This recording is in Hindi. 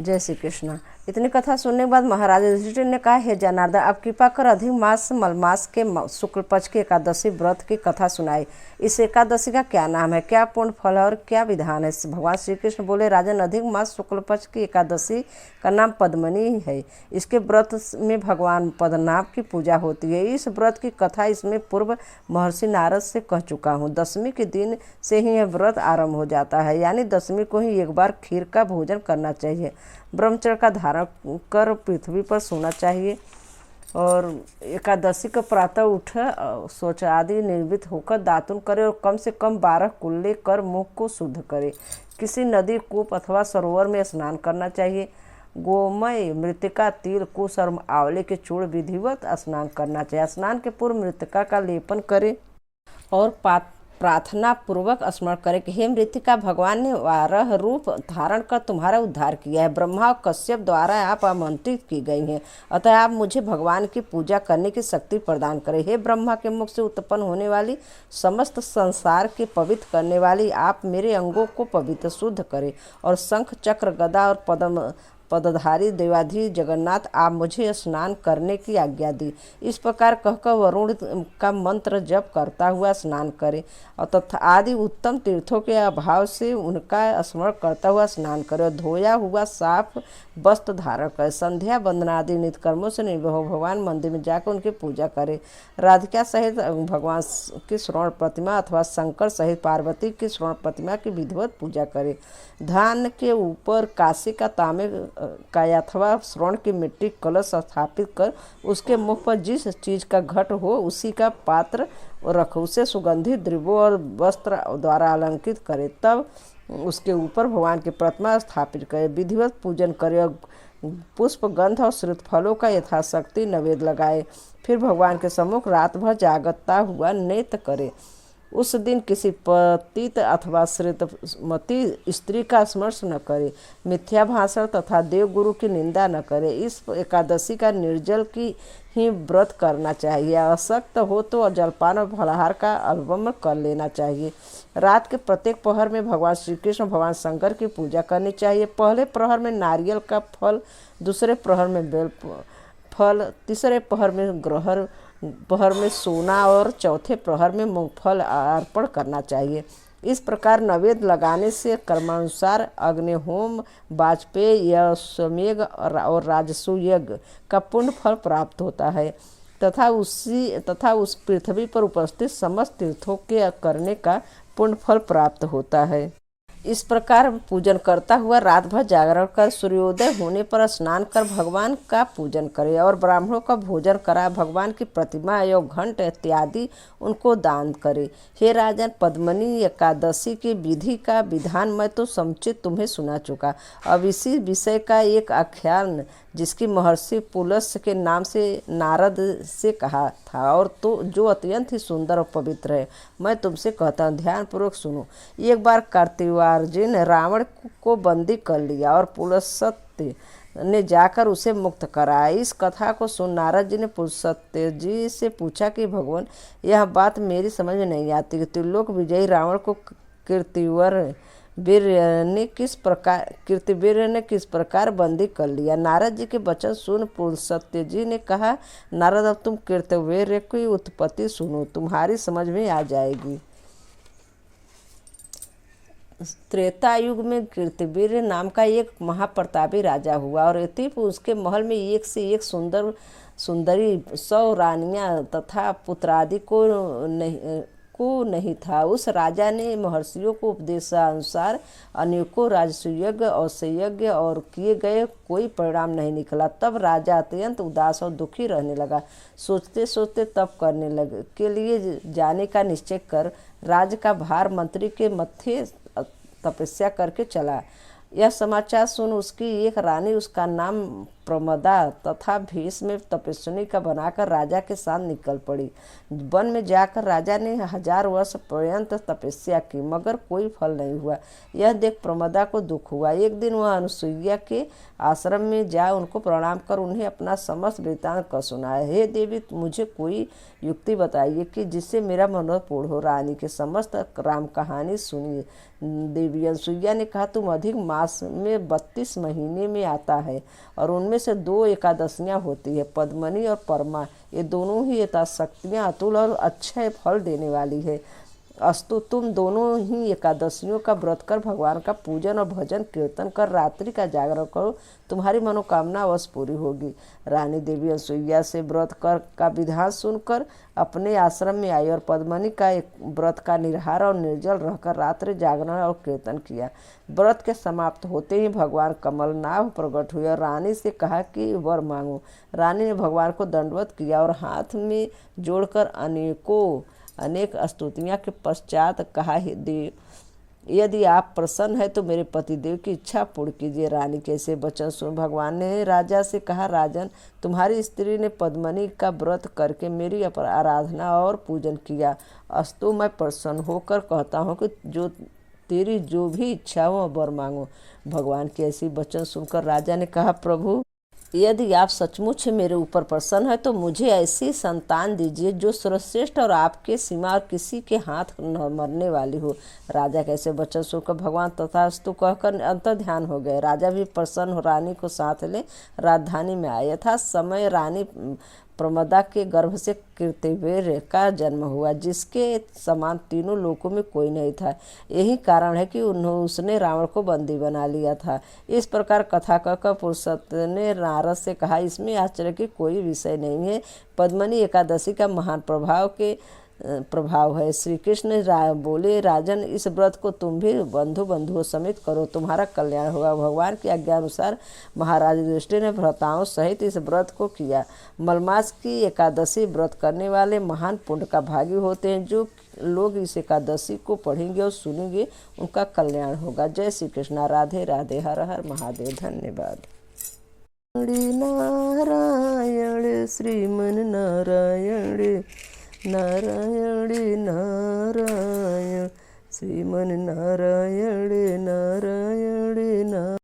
जय श्री कृष्ण। इतनी कथा सुनने के बाद महाराज युधिष्ठिर ने कहा, हे जनार्दन, आप कृपा कर अधिक मास मलमास के शुक्ल पक्ष की एकादशी व्रत की कथा सुनाई। इस एकादशी का क्या नाम है, क्या पूर्ण फल है और क्या विधान है। भगवान श्री कृष्ण बोले, राजन, अधिक मास शुक्ल पक्ष की एकादशी का नाम पद्मनी है। इसके व्रत में भगवान पद्मनाभ की पूजा होती है। इस व्रत की कथा इसमें पूर्व महर्षि नारद से कह चुका हूँ। दशमी के दिन से ही यह व्रत आरंभ हो जाता है, यानी दशमी को ही एक बार खीर का भोजन करना चाहिए। ब्रह्मचर्य का धारण कर पृथ्वी पर सोना चाहिए और एकादशी को प्रातः उठ शौच आदि निर्मित होकर दातुन करे और कम से कम 12 कुल्ले कर मुख को शुद्ध करे। किसी नदी, कूप अथवा सरोवर में स्नान करना चाहिए। गोमय, मृतिका, तिल, कुश और आंवले के चूर्ण विधिवत स्नान करना चाहिए। स्नान के पूर्व मृतिका का लेपन करे और प्रार्थना पूर्वक स्मरण करें कि हे मृतिका, भगवान ने वाराह रूप धारण कर तुम्हारा उद्धार किया है। ब्रह्मा और कश्यप द्वारा आप आमंत्रित की गई हैं, अतः आप मुझे भगवान की पूजा करने की शक्ति प्रदान करें। हे ब्रह्मा के मुख से उत्पन्न होने वाली समस्त संसार के पवित्र करने वाली, आप मेरे अंगों को पवित्र शुद्ध करें और शंख, चक्र, गदा और पदधारी देवाधीश जगन्नाथ, आप मुझे स्नान करने की आज्ञा दी। इस प्रकार कहकर वरुण का मंत्र जप करता हुआ स्नान करे और तथा आदि उत्तम तीर्थों के अभाव से उनका स्मरण करता हुआ स्नान करे और धोया हुआ साफ वस्त्र धारण करे। संध्या वंदना आदि नित्य कर्मों से निर्भय भगवान मंदिर में जाकर उनकी पूजा करे। राधिका सहित भगवान की स्वर्ण प्रतिमा अथवा शंकर सहित पार्वती की स्वर्ण प्रतिमा की विधिवत पूजा करे। धान के ऊपर कांसे का, तांबे का अथवा स्वर्ण की मिट्टी कलश स्थापित कर उसके मुख पर जिस चीज का घट हो उसी का पात्र रखो। उसे सुगंधित द्रव्यों और वस्त्र द्वारा अलंकृत करे। तब उसके ऊपर भगवान की प्रतिमा स्थापित करे, विधिवत पूजन करे और पुष्प, गंध और श्रीफलों का यथाशक्ति नैवेद्य लगाए। फिर भगवान के सम्मुख रात भर जागता हुआ नृत्य करे। उस दिन किसी पतित अथवा श्रीमती स्त्री का स्मरण न करे, मिथ्या भाषण तथा देवगुरु की निंदा न करे। इस एकादशी का निर्जल की ही व्रत करना चाहिए। अशक्त हो तो जलपान और फलाहार का अवलंबन कर लेना चाहिए। रात के प्रत्येक प्रहर में भगवान श्री कृष्ण, भगवान शंकर की पूजा करनी चाहिए। पहले प्रहर में नारियल का फल, दूसरे प्रहर में बेल फल, तीसरे प्रहर में सोना और चौथे प्रहर में मूंगफल अर्पण करना चाहिए। इस प्रकार नैवेद्य लगाने से कर्मानुसार अग्निहोम, वाजपेय, अश्वमेध और राजसूय यज्ञ का पुण्य फल प्राप्त होता है तथा उस पृथ्वी पर उपस्थित समस्त तीर्थों के करने का पुण्य फल प्राप्त होता है। इस प्रकार पूजन करता हुआ रात भर जागरण कर सूर्योदय होने पर स्नान कर भगवान का पूजन करे और ब्राह्मणों का भोजन करा। भगवान की प्रतिमा एवं घंट इत्यादि उनको दान करे। हे राजन, पद्मनी एकादशी की विधि का विधान मैं तो समुचित तुम्हें सुना चुका। अब इसी विषय का एक आख्यान जिसकी महर्षि पुलस्त्य के नाम से नारद से कहा था और तो जो अत्यंत ही सुंदर और पवित्र है, मैं तुमसे कहता हूँ, ध्यानपूर्वक सुनो। एक बार कार्तिवार्जुन ने रावण को बंदी कर लिया और पुलस्त्य ने जाकर उसे मुक्त कराया। इस कथा को सुन नारद जी ने पुलस्त्य जी से पूछा कि भगवान, यह बात मेरी समझ में नहीं आती कि त्रिलोक विजयी रावण को कीर्तिवीर ने किस प्रकार बंदी कर लिया। नारद जी के वचन सुन पुलस्त्य जी ने कहा, नारद, अब तुम कीर्तिवीर की उत्पत्ति सुनो, तुम्हारी समझ में आ जाएगी। त्रेता युग में कीर्तिवीर नाम का एक महाप्रतापी राजा हुआ और अतीब उसके महल में एक से एक सुंदरी 100 रानियां तथा पुत्रादि को नहीं था। उस राजा ने महर्षियों को उपदेशानुसार अनेकों राजसूय यज्ञ और यज्ञ और किए गए, कोई परिणाम नहीं निकला। तब राजा अत्यंत उदास और दुखी रहने लगा। सोचते सोचते तप करने लगे के लिए जाने का निश्चय कर राज्य का भार मंत्री के मत्थे तपस्या करके चला। यह समाचार सुन उसकी एक रानी, उसका नाम प्रमदा तथा भेष में तपस्विनी का बनाकर राजा के साथ निकल पड़ी। वन में जाकर राजा ने 1000 वर्ष पर्यंत तपस्या की, मगर कोई फल नहीं हुआ। यह देख प्रमदा को दुख हुआ। एक दिन वह अनुसुईया के आश्रम में जा उनको प्रणाम कर उन्हें अपना समस्त वृत्तांत कर सुनाया। हे देवी, मुझे कोई युक्ति बताइए कि जिससे मेरा मनोरथ पूर्ण हो। रानी के समस्त राम कहानी सुनिए। देवी अनुसुईया ने कहा, तुम अधिक मास में 32 महीने में आता है और उनमें से 2 एकादशियाँ होती है, पद्मनी और परमा। ये दोनों ही यथाशक्तियाँ अतुल और अच्छे फल देने वाली है। अस्तु, तुम दोनों ही एकादशियों का व्रत कर भगवान का पूजन और भजन कीर्तन कर रात्रि का जागरण करो, तुम्हारी मनोकामना अवश्य पूरी होगी। रानी देवी अनुसुईया से व्रत कर का विधान सुनकर अपने आश्रम में आई और पद्मनी का एक व्रत का निराहार और निर्जल रहकर रात्रि जागरण और कीर्तन किया। व्रत के समाप्त होते ही भगवान कमलनाभ प्रकट हुए और रानी से कहा कि वर मांगो। रानी ने भगवान को दंडवत किया और हाथ में जोड़कर अनेक स्तुतियाँ के पश्चात कहा, यदि आप प्रसन्न है तो मेरे पतिदेव की इच्छा पूर्ण कीजिए। रानी के ऐसे वचन सुन भगवान ने राजा से कहा, राजन, तुम्हारी स्त्री ने पद्मनी का व्रत करके मेरी आराधना और पूजन किया। अस्तु, मैं प्रसन्न होकर कहता हूँ कि तेरी जो भी इच्छा हो वर मांगो। भगवान के ऐसी वचन सुनकर राजा ने कहा, प्रभु, यदि आप सचमुच मेरे ऊपर प्रसन्न है तो मुझे ऐसी संतान दीजिए जो सर्वश्रेष्ठ और आपके सीमा और किसी के हाथ न मरने वाली हो। राजा कैसे वचन सुनकर भगवान तथास्तु कहकर अंतर ध्यान हो गए। राजा भी प्रसन्न हो रानी को साथ ले राजधानी में आए। यथा समय रानी प्रमदा के गर्भ से कृतवीर्य का जन्म हुआ, जिसके समान तीनों लोकों में कोई नहीं था। यही कारण है कि उसने रावण को बंदी बना लिया था। इस प्रकार कथा कहकर पुरुषोत्तम ने नारद से कहा, इसमें आश्चर्य की कोई विषय नहीं है। पद्मनी एकादशी का महान प्रभाव है। श्री कृष्ण बोले, राजन, इस व्रत को तुम भी बंधुओं समेत करो, तुम्हारा कल्याण होगा। भगवान की आज्ञा अनुसार महाराज युधिष्ठिर ने भ्राताओं सहित इस व्रत को किया। मलमास की एकादशी व्रत करने वाले महान पुण्य का भागी होते हैं। जो लोग इस एकादशी को पढ़ेंगे और सुनेंगे उनका कल्याण होगा। जय श्री कृष्ण। राधे राधे। हर हर महादेव। धन्यवाद। नारायण श्रीमन नारायण, नारायण नारायण श्रीमन नारायण, नारायण नारायण।